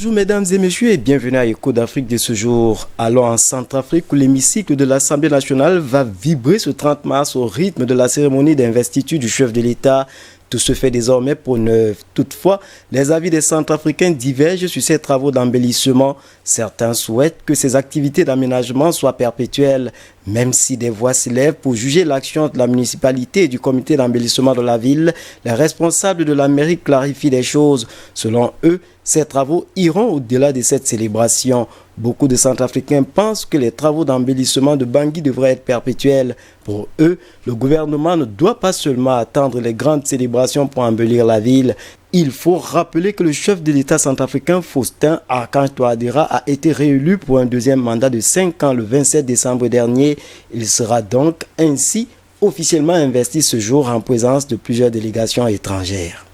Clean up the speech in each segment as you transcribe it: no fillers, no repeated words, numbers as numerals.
Bonjour mesdames et messieurs et bienvenue à Écho d'Afrique de ce jour. Allons en Centrafrique où l'hémicycle de l'Assemblée nationale va vibrer ce 30 mars au rythme de la cérémonie d'investiture du chef de l'État. Tout se fait désormais pour neuf. Toutefois, les avis des Centrafricains divergent sur ces travaux d'embellissement. Certains souhaitent que ces activités d'aménagement soient perpétuelles, même si des voix s'élèvent pour juger l'action de la municipalité et du comité d'embellissement de la ville. Les responsables de la mairie clarifient les choses. Selon eux, ces travaux iront au-delà de cette célébration. Beaucoup de Centrafricains pensent que les travaux d'embellissement de Bangui devraient être perpétuels. Pour eux, le gouvernement ne doit pas seulement attendre les grandes célébrations pour embellir la ville. Il faut rappeler que le chef de l'État centrafricain Faustin Archange Touadéra a été réélu pour un deuxième mandat de 5 ans le 27 décembre dernier. Il sera donc ainsi officiellement investi ce jour en présence de plusieurs délégations étrangères.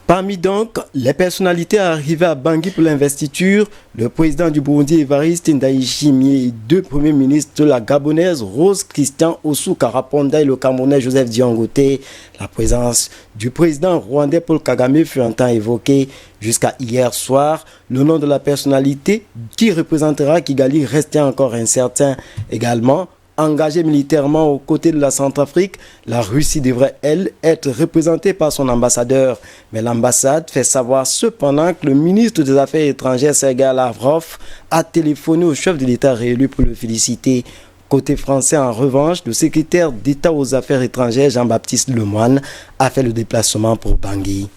Parmi donc les personnalités arrivées à Bangui pour l'investiture, le président du Burundi Évariste Ndayishimiye et deux premiers ministres de la Gabonaise Rose Christian Ossou Karaponda et le Camerounais Joseph Diangote. La présence du président rwandais Paul Kagame fut un temps évoquée. Jusqu'à hier soir, le nom de la personnalité qui représentera Kigali restait encore incertain. Également, engagée militairement aux côtés de la Centrafrique, la Russie devrait, elle, être représentée par son ambassadeur. Mais l'ambassade fait savoir cependant que le ministre des Affaires étrangères, Sergei Lavrov, a téléphoné au chef de l'État réélu pour le féliciter. Côté français, en revanche, le secrétaire d'État aux Affaires étrangères, Jean-Baptiste Lemoyne, a fait le déplacement pour Bangui.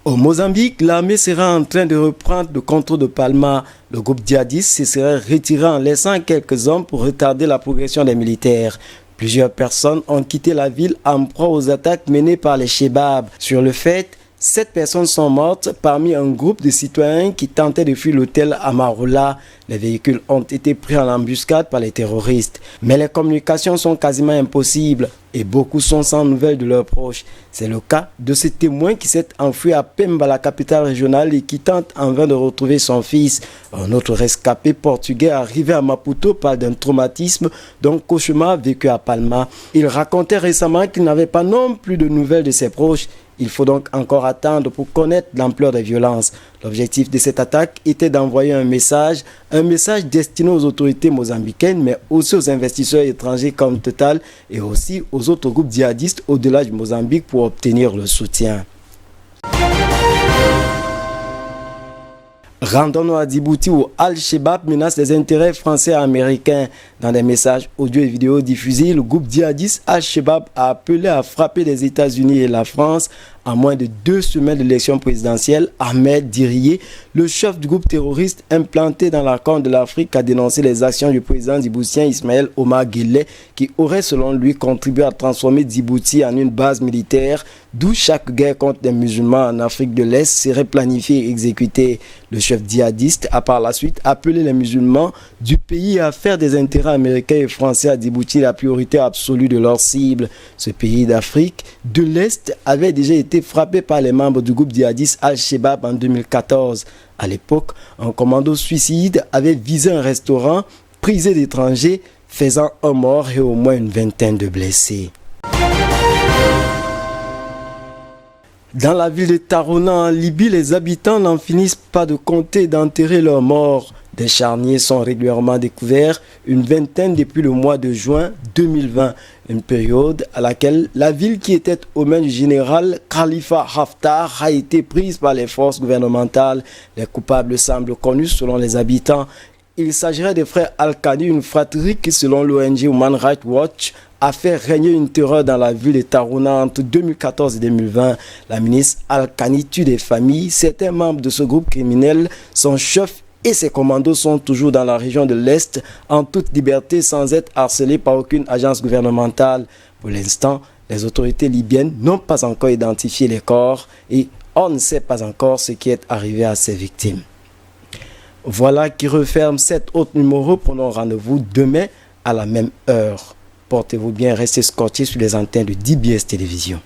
Au Mozambique, l'armée sera en train de reprendre le contrôle de Palma. Le groupe djihadiste se serait retiré en laissant quelques hommes pour retarder la progression des militaires. Plusieurs personnes ont quitté la ville en proie aux attaques menées par les Chebabs. Sur le fait, 7 personnes sont mortes parmi un groupe de citoyens qui tentaient de fuir l'hôtel Amaroula. Les véhicules ont été pris en embuscade par les terroristes. Mais les communications sont quasiment impossibles et beaucoup sont sans nouvelles de leurs proches. C'est le cas de ce témoin qui s'est enfui à Pemba, la capitale régionale, et qui tente en vain de retrouver son fils. Un autre rescapé portugais arrivé à Maputo parle d'un traumatisme, d'un cauchemar vécu à Palma. Il racontait récemment qu'il n'avait pas non plus de nouvelles de ses proches. Il faut donc encore attendre pour connaître l'ampleur des violences. L'objectif de cette attaque était d'envoyer un message destiné aux autorités mozambicaines, mais aussi aux investisseurs étrangers comme Total et aussi aux autres groupes djihadistes au-delà du Mozambique pour obtenir le soutien. Rendons-nous à Djibouti où Al-Shabaab menace les intérêts français et américains. Dans des messages audio et vidéo diffusés, le groupe djihadiste Al-Shabaab a appelé à frapper les États-Unis et la France. En moins de 2 semaines de l'élection présidentielle, Ahmed Diriye, le chef du groupe terroriste implanté dans la Corne de l'Afrique, a dénoncé les actions du président djiboutien Ismaël Omar Guelleh qui aurait selon lui contribué à transformer Djibouti en une base militaire d'où chaque guerre contre les musulmans en Afrique de l'Est serait planifiée et exécutée. Le chef djihadiste a par la suite appelé les musulmans du pays à faire des intérêts américains et français à Djibouti la priorité absolue de leur cible. Ce pays d'Afrique de l'Est avait déjà été frappé par les membres du groupe djihadiste Al-Shabaab en 2014. À l'époque, un commando suicide avait visé un restaurant prisé d'étrangers, faisant un mort et au moins une vingtaine de blessés. Dans la ville de Tarona en Libye, les habitants n'en finissent pas de compter et d'enterrer leurs morts. Des charniers sont régulièrement découverts, une vingtaine depuis le mois de juin 2020, une période à laquelle la ville qui était aux mains du général Khalifa Haftar a été prise par les forces gouvernementales. Les coupables semblent connus selon les habitants. Il s'agirait des frères Al-Khani, une fratrie qui, selon l'ONG Human Rights Watch, a fait régner une terreur dans la ville de Tarona entre 2014 et 2020. La ministre Al-Khani tue des familles. Certains membres de ce groupe criminel sont chefs et ses commandos sont toujours dans la région de l'Est en toute liberté sans être harcelés par aucune agence gouvernementale. Pour l'instant, les autorités libyennes n'ont pas encore identifié les corps et on ne sait pas encore ce qui est arrivé à ces victimes. Voilà qui referme cet autre numéro. Prenons rendez-vous demain à la même heure. Portez-vous bien, restez scotchés sur les antennes de DBS Télévision.